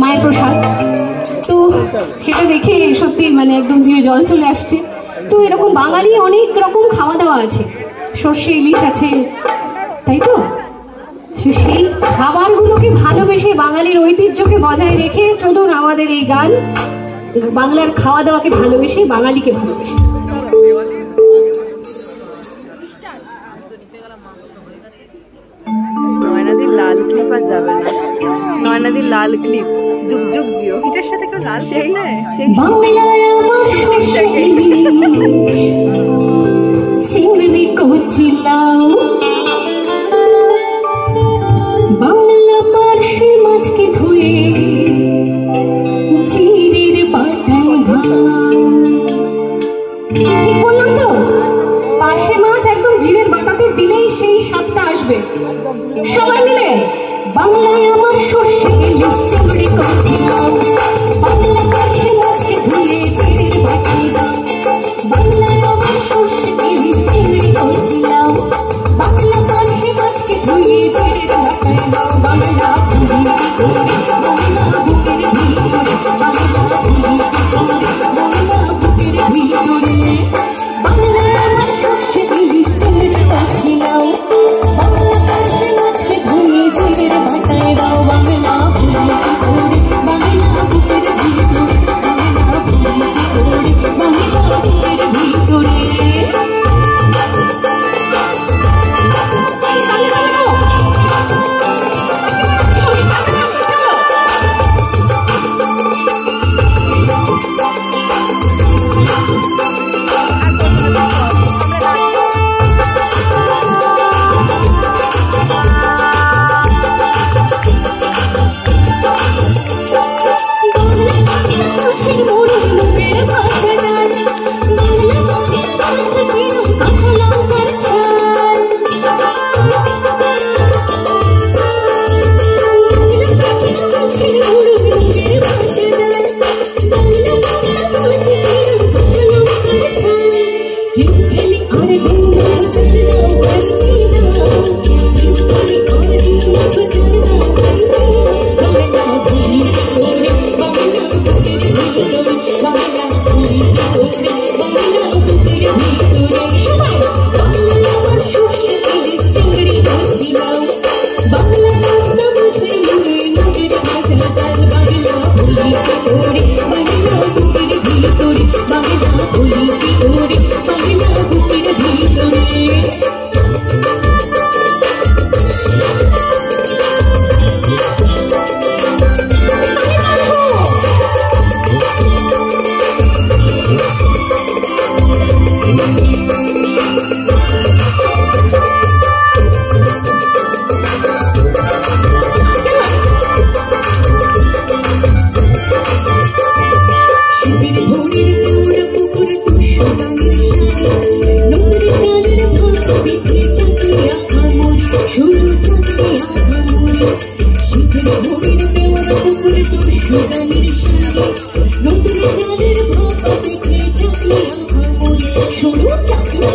মায়ের প্রসাদ। তো সেটা দেখে সত্যি মানে একদম জিভে জল চলে আসছে। তো এরকম বাঙালি অনেক রকম খাওয়া দাওয়া আছে, সর্ষে ইলিশ আছে, তাই তো? সেই খাবারগুলোকে ভালোবেসে বাঙালির ঐতিহ্যকে বজায় রেখে চলুন আমাদের এই গান, বাংলার খাওয়া দাওয়াকে ভালোবেসে, বাঙালিকে ভালোবেসে। নয়নাদির লাল ক্লিপ আর যাবে না, নয়নাদির লাল ক্লিপ যুগ যুগ জিও। এটার সাথে কেউ লাল সেই চিংড়ি কচিলাও, বাংলা পার্শে মাছকে ধুয়ে চিড়ের পাটায় ভাঙ। ঠিক বললাম তো? পার্শে মাছ একদম জিরের বাটাতে দিলেই সেই স্বাদটা আসবে। সবাই মিলে বাংলায় আমার সর্ষে ইলিশ চিংড়ি কচিলাও, বাংলা পার্শে মাছকে ধুয়ে চিড়ের পাটায় ভাঙ। বাংলায় আমার সর্ষে ইলিশ চিংড়ি কচিলাও, বাংলা পার্শে মাছকে ধুয়ে চিড়ের পাটায় ভাঙ। বাংলা পুরি বাংলা বুকের ভিতরে, বাংলা পুরি বাংলা বুকের ভিতরে। বাংলায় আমার সর্ষে ইলিশ চিংড়ি কচিলাও, বাংলা পার্শে মাছকে ধুয়ে চিড়ের পাটায় দাও। বাংলা পুরি বাংলা বুকের ভিতরে, বাংলা পুরি বাংলা বুকের ভিতরে। শুধু চাকরি